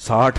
60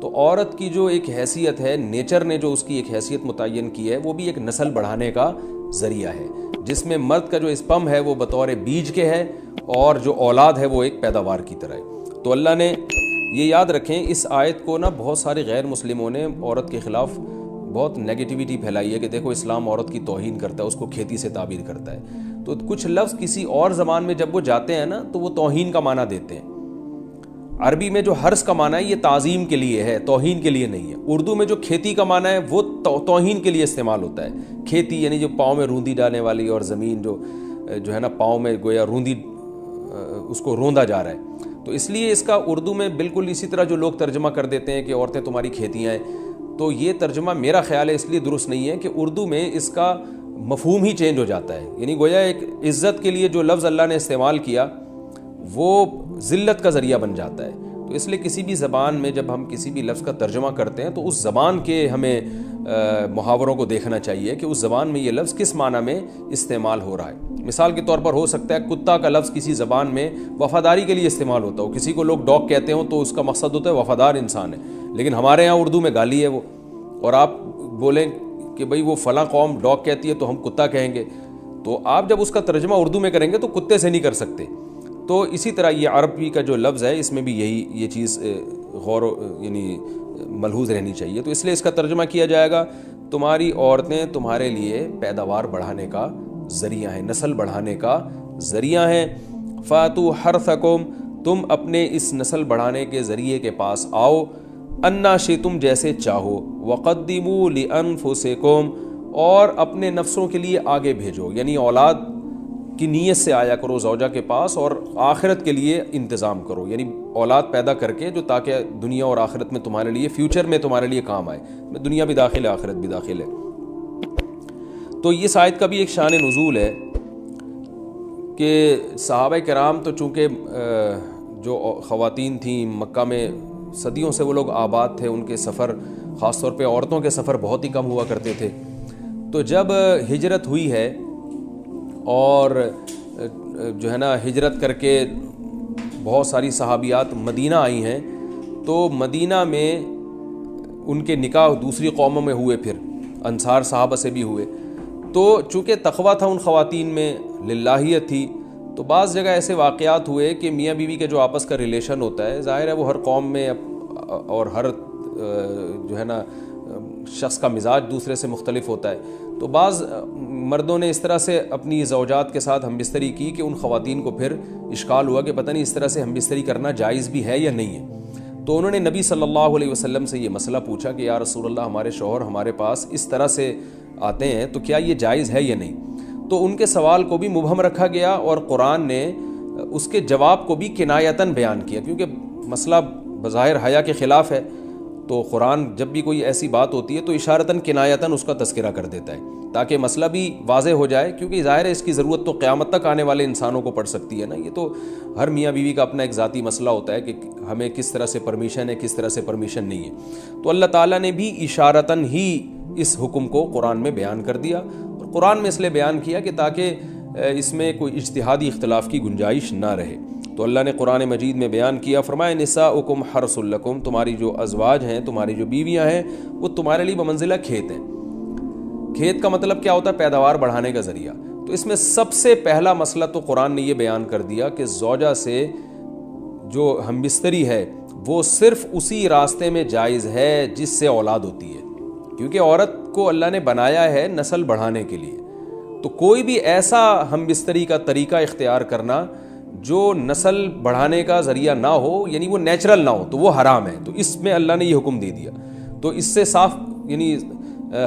تو عورت کی جو ایک حیثیت ہے، نیچر نے جو اس کی ایک حیثیت متعین کی ہے، وہ بھی ایک نسل بڑھانے کا ذریعہ ہے، جس میں مرد کا جو اسپم ہے وہ بطور بیج کے ہے اور جو اولاد ہے وہ ایک پیداوار کی طرح ہے۔ تو اللہ نے یہ یاد رکھیں، اس آیت کو نا بہت سارے غیر مسلموں نے عورت کے خلاف بہت نیگیٹیوٹی پھیلائی ہے کہ دیکھو اسلام عورت کی توہین کرتا ہے، اس کو کھیتی سے تعبیر کرتا ہے۔ تو کچھ لفظ کسی اور زبان میں جب وہ جاتے ہیں نا تو وہ توہین کا معنی دیتے ہیں۔ عربی میں جو حرث کا معنی ہے یہ تعظیم کے لیے ہے، توہین کے لیے نہیں ہے۔ اردو میں جو کھیتی کا معنی ہے وہ توہین کے لیے استعمال ہوتا ہے۔ کھیتی یعنی جو پاؤں میں روندی ڈالنے والی، اور زمین جو ہے نا پاؤں میں گویا روندی، اس کو روندا جا رہا ہے۔ تو اس لیے اس کا اردو میں بالکل اسی طرح جو لوگ ترجمہ کر دیتے ہیں کہ عورتیں تمہاری کھیتیاں ہیں، تو یہ ترجمہ میرا خیال ہے اس لیے درست نہیں ہے کہ اردو میں اس کا مفہوم ہی چینج ہو جاتا ہے۔ یعنی گویا ایک عزت کے لیے جو لفظ اللہ نے استعمال کیا وہ ذلت کا ذریعہ بن جاتا ہے۔ تو اس لیے کسی بھی زبان میں جب ہم کسی بھی لفظ کا ترجمہ کرتے ہیں تو اس زبان کے ہمیں محاوروں کو دیکھنا چاہیے کہ اس زبان میں یہ لفظ کس معنی میں استعمال ہو رہا ہے۔ مثال کے طور پر ہو سکتا ہے کتا کا لفظ کسی زبان میں وفاداری کے لیے استعمال ہوتا ہو، کسی کو لوگ ڈاگ کہتے ہوں تو اس کا مقصد ہوتا ہے وفادار انسان ہے، لیکن ہمارے یہاں اردو میں گالی ہے وہ، اور آپ بولیں کہ بھئی وہ فلاں قوم ڈاگ کہتی ہے تو ہم کتا کہیں گے، تو آپ جب اس کا ترجمہ اردو میں کریں گے تو کتے سے نہیں کر سکتے۔ تو اسی طرح یہ عربی کا جو لفظ ہے اس میں بھی یہ چیز یعنی ملحوظ رہنی چاہیے۔ تو اس لیے اس کا ترجمہ کیا جائے گا تمہاری عورتیں تمہارے لیے پیداوار بڑھانے کا ذریعہ ہیں، نسل بڑھانے کا ذریعہ ہیں۔ فاتو حرثکم، تم اپنے اس نسل بڑھانے کے ذریعے کے پاس آؤ، انا شئتم، جیسے چاہو، وقدموا لانفسکم، اور اپنے نفسوں کے لیے آگے بھیجو، یعنی اولاد کی نیت سے آیا کرو زوجہ کے پاس اور آخرت کے لیے انتظام کرو، یعنی اولاد پیدا کر کے جو تاکہ دنیا اور آخرت میں تمہارے لیے، فیوچر میں تمہارے لیے کام آئے، دنیا بھی داخل ہے آخرت بھی داخل ہے۔ تو اس آیت کا بھی ایک شان نزول ہے کہ صحابہ کرام تو چونکہ جو خواتین تھیں مکہ میں صدیوں سے وہ لوگ آباد تھے، ان کے سفر خاص طور پہ عورتوں کے سفر بہت ہی کم ہوا کرتے تھے۔ تو جب ہجرت ہوئی ہے اور جو ہے نا ہجرت کر کے بہت ساری صحابیات مدینہ آئی ہیں، تو مدینہ میں ان کے نکاح دوسری قوموں میں ہوئے، پھر انصار صحابہ سے بھی ہوئے۔ تو چونکہ تقویٰ تھا ان خواتین میں، للہیت تھی، تو بعض جگہ ایسے واقعات ہوئے کہ میاں بیوی کے جو آپس کا ریلیشن ہوتا ہے، ظاہر ہے وہ ہر قوم میں اور ہر جو ہے نا شخص کا مزاج دوسرے سے مختلف ہوتا ہے، تو بعض مردوں نے اس طرح سے اپنی زوجات کے ساتھ ہم بستری کی کہ ان خواتین کو پھر اشکال ہوا کہ پتہ نہیں اس طرح سے ہم بستری کرنا جائز بھی ہے یا نہیں ہے۔ تو انہوں نے نبی صلی اللہ علیہ وسلم سے یہ مسئلہ پوچھا کہ یا رسول اللہ، ہمارے شوہر ہمارے پاس اس طرح سے آتے ہیں تو کیا یہ جائز ہے یا نہیں؟ تو ان کے سوال کو بھی مبہم رکھا گیا اور قرآن نے اس کے جواب کو بھی کنایتاً بیان کیا، کیونکہ مسئلہ بظاہر حیا کے خلاف ہے، تو قرآن جب بھی کوئی ایسی بات ہوتی ہے تو اشارتاً کنایتاً اس کا تذکرہ کر دیتا ہے تاکہ مسئلہ بھی واضح ہو جائے، کیونکہ ظاہر ہے اس کی ضرورت تو قیامت تک آنے والے انسانوں کو پڑ سکتی ہے نا۔ یہ تو ہر میاں بیوی کا اپنا ایک ذاتی مسئلہ ہوتا ہے کہ ہمیں کس طرح سے پرمیشن ہے، کس طرح سے پرمیشن نہیں ہے۔ تو اللہ تعالیٰ نے بھی اشارتاً ہی اس حکم کو قرآن میں بیان کر دیا، اور قرآن میں اس لیے بیان کیا کہ تاکہ اس میں کوئی اجتہادی اختلاف کی گنجائش نہ رہے۔ تو اللہ نے قرآن مجید میں بیان کیا، فرمایا نساؤکم حرث لکم، تمہاری جو ازواج ہیں، تمہاری جو بیویاں ہیں، وہ تمہارے لیے بمنزلہ کھیت ہیں۔ کھیت کا مطلب کیا ہوتا ہے؟ پیداوار بڑھانے کا ذریعہ۔ تو اس میں سب سے پہلا مسئلہ تو قرآن نے یہ بیان کر دیا کہ زوجہ سے جو ہم بستری ہے وہ صرف اسی راستے میں جائز ہے جس سے اولاد ہوتی ہے، کیونکہ عورت کو اللہ نے بنایا ہے نسل بڑھانے کے لیے۔ تو کوئی بھی ایسا ہم بستری کا طریقہ اختیار کرنا جو نسل بڑھانے کا ذریعہ نہ ہو، یعنی وہ نیچرل نہ ہو، تو وہ حرام ہے۔ تو اس میں اللہ نے یہ حکم دے دیا۔ تو اس سے صاف یعنی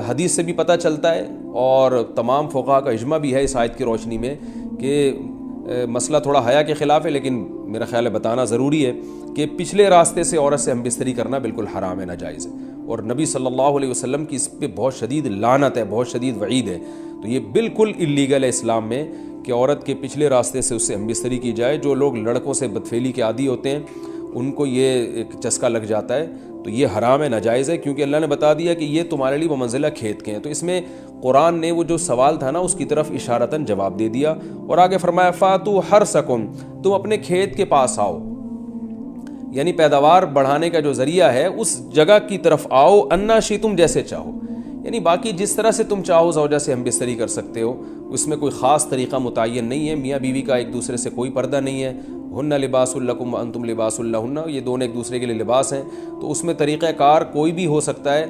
حدیث سے بھی پتہ چلتا ہے اور تمام فقہاء کا اجماع بھی ہے اس آیت کی روشنی میں کہ مسئلہ تھوڑا حیا کے خلاف ہے، لیکن میرا خیال ہے بتانا ضروری ہے کہ پچھلے راستے سے عورت سے ہم بستری کرنا بالکل حرام ہے، ناجائز ہے، اور نبی صلی اللہ علیہ وسلم کی اس پہ بہت شدید لعنت ہے، بہت شدید وعید ہے۔ تو یہ بالکل اللیگل ہے اسلام میں کہ عورت کے پچھلے راستے سے اس سے ہم بستری کی جائے۔ جو لوگ لڑکوں سے بدفعلی کے عادی ہوتے ہیں ان کو یہ ایک چسکا لگ جاتا ہے، تو یہ حرام ہے، ناجائز ہے، کیونکہ اللہ نے بتا دیا کہ یہ تمہارے لیے بمنزلہ کھیت کے ہیں۔ تو اس میں قرآن نے وہ جو سوال تھا نا اس کی طرف اشارتاً جواب دے دیا، اور آگے فرمایا فاتو حرثکم، تم اپنے کھیت کے پاس آؤ۔ یعنی پیداوار بڑھانے کا جو ذریعہ ہے اس جگہ کی طرف آؤ، انا شئتم، جیسے چاہو، یعنی باقی جس طرح سے تم چاہو زوجہ سے ہم بستری کر سکتے ہو، اس میں کوئی خاص طریقہ متعین نہیں ہے، میاں بیوی کا ایک دوسرے سے کوئی پردہ نہیں ہے، ہن لباس لکم وانتم لباس لہن، یہ دونوں ایک دوسرے کے لیے لباس ہیں، تو اس میں طریقہ کار کوئی بھی ہو سکتا ہے،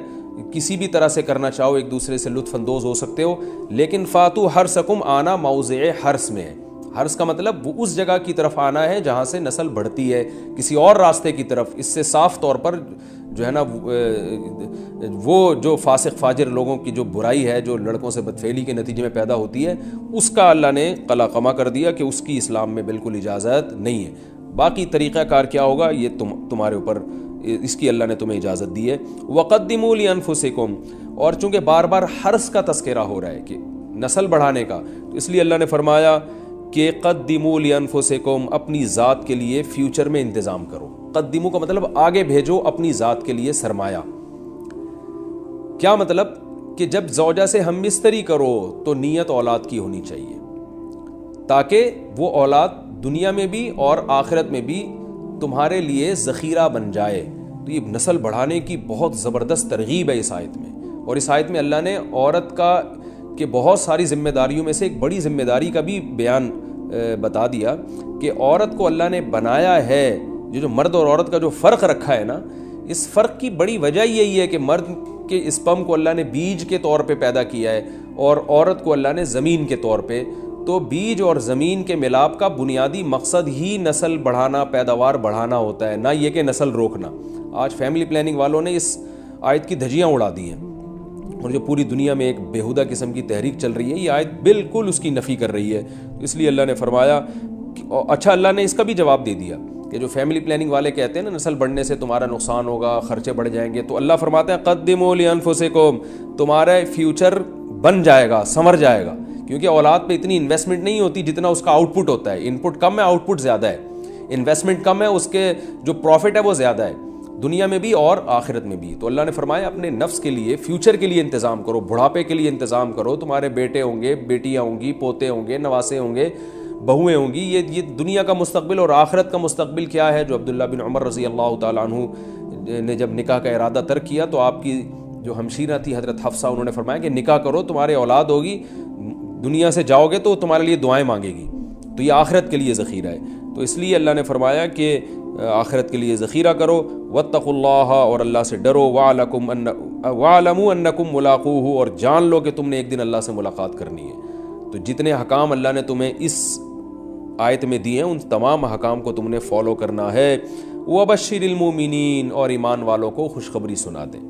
کسی بھی طرح سے کرنا چاہو ایک دوسرے سے لطف اندوز ہو سکتے ہو، لیکن فاتو حرثکم، آنا موضع حرث میں ہے، حرث کا مطلب وہ اس جگہ کی طرف آنا ہے جہاں سے نسل بڑھتی ہے، کسی اور راستے کی طرف، اس سے صاف طور پر جو ہے نا وہ جو فاسق فاجر لوگوں کی جو برائی ہے، جو لڑکوں سے بدفعلی کے نتیجے میں پیدا ہوتی ہے، اس کا اللہ نے قلع قمع کر دیا کہ اس کی اسلام میں بالکل اجازت نہیں ہے۔ باقی طریقہ کار کیا ہوگا یہ تمہارے اوپر، اس کی اللہ نے تمہیں اجازت دی ہے۔ وَقَدِّمُوا لِأَنفُسِكُمْ، اور چونکہ بار بار حرث کا تذکرہ ہو رہا ہے کہ نسل بڑھانے کا، تو اس لیے اللہ نے فرمایا کہ قدموا لانفسکم، اپنی ذات کے لیے فیوچر میں انتظام کرو۔ قدموا کا مطلب آگے بھیجو اپنی ذات کے لیے سرمایہ۔ کیا مطلب؟ کہ جب زوجہ سے ہم بستری کرو تو نیت اولاد کی ہونی چاہیے، تاکہ وہ اولاد دنیا میں بھی اور آخرت میں بھی تمہارے لیے ذخیرہ بن جائے۔ تو یہ نسل بڑھانے کی بہت زبردست ترغیب ہے اس آیت میں، اور اس آیت میں اللہ نے عورت کا کہ بہت ساری ذمہ داریوں میں سے ایک بڑی ذمہ داری کا بھی بیان بتا دیا کہ عورت کو اللہ نے بنایا ہے، جو مرد اور عورت کا جو فرق رکھا ہے نا، اس فرق کی بڑی وجہ یہی ہے کہ مرد کے اسپم کو اللہ نے بیج کے طور پہ پیدا کیا ہے اور عورت کو اللہ نے زمین کے طور پہ۔ تو بیج اور زمین کے ملاپ کا بنیادی مقصد ہی نسل بڑھانا، پیداوار بڑھانا ہوتا ہے، نہ یہ کہ نسل روکنا۔ آج فیملی پلاننگ والوں نے اس آیت کی دھجیاں اڑا دی ہیں، اور جو پوری دنیا میں ایک بیہودہ قسم کی تحریک چل رہی ہے، یہ آیت بالکل اس کی نفی کر رہی ہے۔ اس لیے اللہ نے فرمایا اچھا، اللہ نے اس کا بھی جواب دے دیا کہ جو فیملی پلاننگ والے کہتے ہیں نا نسل بڑھنے سے تمہارا نقصان ہوگا، خرچے بڑھ جائیں گے، تو اللہ فرماتا ہے قدموا لانفسکم، تمہارا فیوچر بن جائے گا، سنور جائے گا، کیونکہ اولاد پہ اتنی انویسٹمنٹ نہیں ہوتی جتنا اس کا آؤٹ پٹ ہوتا ہے۔ ان پٹ کم ہے، آؤٹ پٹ زیادہ ہے، انویسٹمنٹ کم ہے، اس کے جو پروفٹ ہے وہ زیادہ ہے، دنیا میں بھی اور آخرت میں بھی۔ تو اللہ نے فرمایا اپنے نفس کے لیے، فیوچر کے لیے انتظام کرو، بڑھاپے کے لیے انتظام کرو، تمہارے بیٹے ہوں گے، بیٹیاں ہوں گی، پوتے ہوں گے، نواسے ہوں گے، بہویں ہوں گی، یہ دنیا کا مستقبل اور آخرت کا مستقبل کیا ہے۔ جو عبداللہ بن عمر رضی اللہ تعالیٰ عنہ نے جب نکاح کا ارادہ ترک کیا تو آپ کی جو ہمشیرہ تھی حضرت حفصہ، انہوں نے فرمایا کہ نکاح کرو، تمہارے اولاد ہوگی، دنیا سے جاؤ گے تو تمہارے لیے دعائیں مانگے گی، تو یہ آخرت کے لیے ذخیرہ ہے۔ تو اس لیے اللہ نے فرمایا کہ آخرت کے لیے ذخیرہ کرو، واتقوا اللہ، اور اللہ سے ڈرو، واعلموا انکم ملاقوہ، اور جان لو کہ تم نے ایک دن اللہ سے ملاقات کرنی ہے۔ تو جتنے حکام اللہ نے تمہیں اس آیت میں دیے ہیں ان تمام حکام کو تم نے فالو کرنا ہے۔ وبشر المومنین، اور ایمان والوں کو خوشخبری سنا دیں۔